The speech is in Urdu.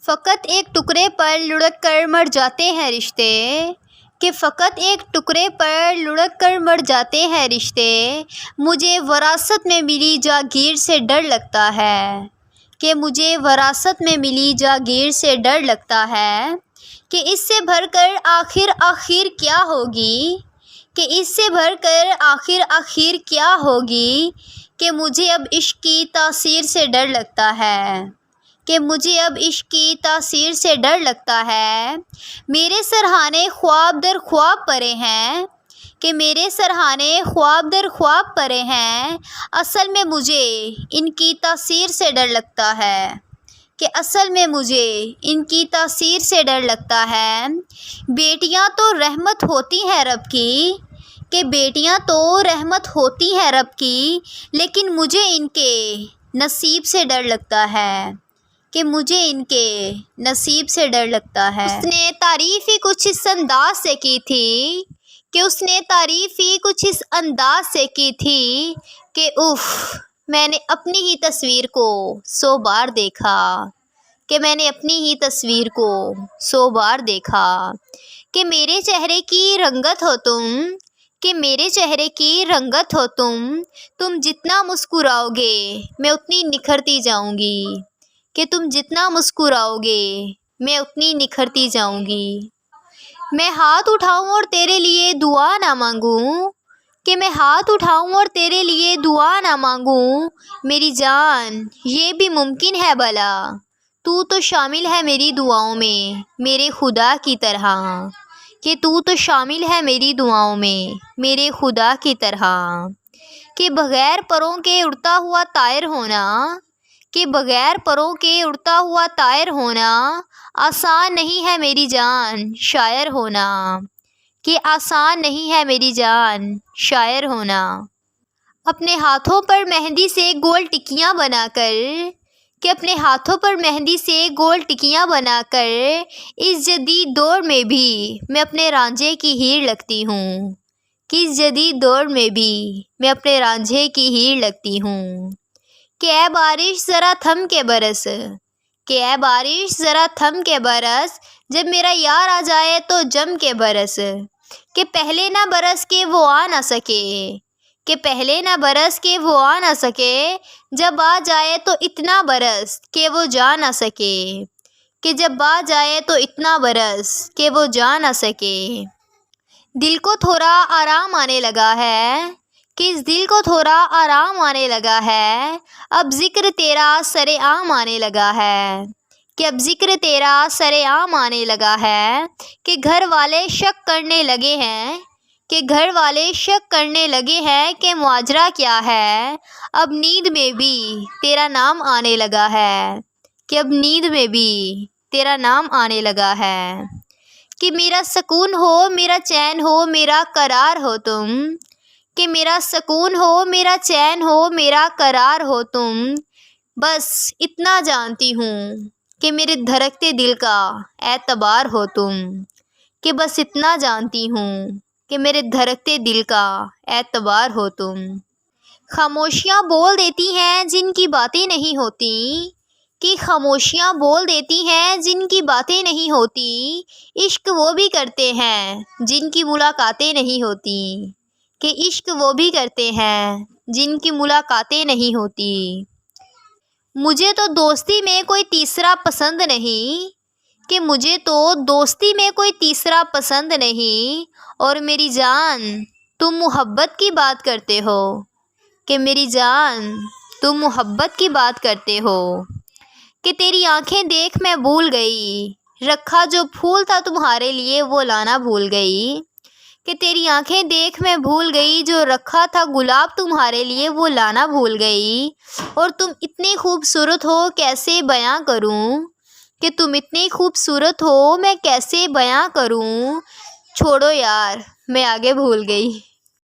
فقط ایک ٹکڑے پر لڑک کر مر جاتے ہیں رشتے، کہ فقط ایک ٹکڑے پر لڑک کر مر جاتے ہیں رشتے۔ مجھے وراثت میں ملی جاگیر سے ڈر لگتا ہے، کہ مجھے وراثت میں ملی جاگیر سے ڈر لگتا ہے، کہ اس سے بھر کر آخر کیا ہوگی، کہ اس سے بھر کر آخر کیا ہوگی، کہ مجھے اب عشق کی تاثیر سے ڈر لگتا ہے، کہ مجھے اب عشق کی تاثیر سے ڈر لگتا ہے۔ میرے سرہانے خواب در خواب پڑے ہیں، کہ میرے سرہانے خواب در خواب پڑے ہیں، اصل میں مجھے ان کی تاثیر سے ڈر لگتا ہے، کہ اصل میں مجھے ان کی تاثیر سے ڈر لگتا ہے۔ بیٹیاں تو رحمت ہوتی ہیں رب کی، کہ بیٹیاں تو رحمت ہوتی ہیں رب کی، لیکن مجھے ان کے نصیب سے ڈر لگتا ہے، کہ مجھے ان کے نصیب سے ڈر لگتا ہے۔ اس نے تعریف ہی کچھ اس انداز سے کی تھی، کہ اس نے تعریف ہی کچھ اس انداز سے کی تھی، کہ اف میں نے اپنی ہی تصویر کو 100 بار دیکھا، کہ میں نے اپنی ہی تصویر کو 100 بار دیکھا، کہ میرے چہرے کی رنگت ہو تم، کہ میرے چہرے کی رنگت ہو تم جتنا مسکراؤ گے میں اتنی نکھرتی جاؤں گی، کہ تم جتنا مسکراؤ گے میں اتنی نکھرتی جاؤں گی۔ میں ہاتھ اٹھاؤں اور تیرے لیے دعا نہ مانگوں، کہ میں ہاتھ اٹھاؤں اور تیرے لیے دعا نہ مانگوں، میری جان یہ بھی ممکن ہے بھلا، تو تو شامل ہے میری دعاؤں میں میرے خدا کی طرح، کہ تو تو شامل ہے میری دعاؤں میں میرے خدا کی طرح۔ کہ بغیر پروں کے اڑتا ہوا طائر ہونا، کہ بغیر پروں کے اڑتا ہوا طائر ہونا، آسان نہیں ہے میری جان شاعر ہونا، کہ آسان نہیں ہے میری جان شاعر ہونا۔ اپنے ہاتھوں پر مہندی سے گول ٹکیاں بنا کر، کہ اپنے ہاتھوں پر مہندی سے گول ٹکیاں بنا کر، اس جدید دور میں بھی میں اپنے رانجھے کی ہیر لگتی ہوں، کہ اس جدید دور میں بھی میں اپنے رانجھے کی ہیر لگتی ہوں۔ کہ اے بارش ذرا تھم کے برس، کہ اے بارش ذرا تھم کے برس، جب میرا یار آ جائے تو جم کے برس، کہ پہلے نہ برس کے وہ آ نہ سکے، کہ پہلے نہ برس کے وہ آ نہ سکے، جب آ جائے تو اتنا برس کہ وہ جا نہ سکے، کہ جب آ جائے تو اتنا برس کہ وہ جا نہ سکے۔ دل کو تھوڑا آرام آنے لگا ہے، کہ اس دل کو تھوڑا آرام آنے لگا ہے، اب ذکر تیرا سر عام آنے لگا ہے، کہ اب ذکر تیرا سر عام آنے لگا ہے۔ کہ گھر والے شک کرنے لگے ہیں، کہ گھر والے شک کرنے لگے ہیں کہ ماجرا کیا ہے، اب نیند میں بھی تیرا نام آنے لگا ہے، کہ اب نیند میں بھی تیرا نام آنے لگا ہے۔ کہ میرا سکون ہو میرا چین ہو میرا قرار ہو تم، کہ میرا سکون ہو میرا چین ہو میرا قرار ہو تم، بس اتنا جانتی ہوں کہ میرے دھڑکتے دل کا اعتبار ہو تم، کہ بس اتنا جانتی ہوں کہ میرے دھڑکتے دل کا اعتبار ہو تم۔ خاموشیاں بول دیتی ہیں جن کی باتیں نہیں ہوتی، کہ خاموشیاں بول دیتی ہیں جن کی باتیں نہیں ہوتی، عشق وہ بھی کرتے ہیں جن کی ملاقاتیں نہیں ہوتی، کہ عشق وہ بھی کرتے ہیں جن کی ملاقاتیں نہیں ہوتی۔ مجھے تو دوستی میں کوئی تیسرا پسند نہیں، کہ مجھے تو دوستی میں کوئی تیسرا پسند نہیں، اور میری جان تم محبت کی بات کرتے ہو، کہ میری جان تم محبت کی بات کرتے ہو۔ کہ تیری آنکھیں دیکھ میں بھول گئی، رکھا جو پھول تھا تمہارے لیے وہ لانا بھول گئی، کہ تیری آنکھیں دیکھ میں بھول گئی جو رکھا تھا گلاب تمہارے لیے وہ لانا بھول گئی، اور تم اتنی خوبصورت ہو کیسے بیاں کروں، کہ تم اتنی خوبصورت ہو میں کیسے بیاں کروں، چھوڑو یار میں آگے بھول گئی۔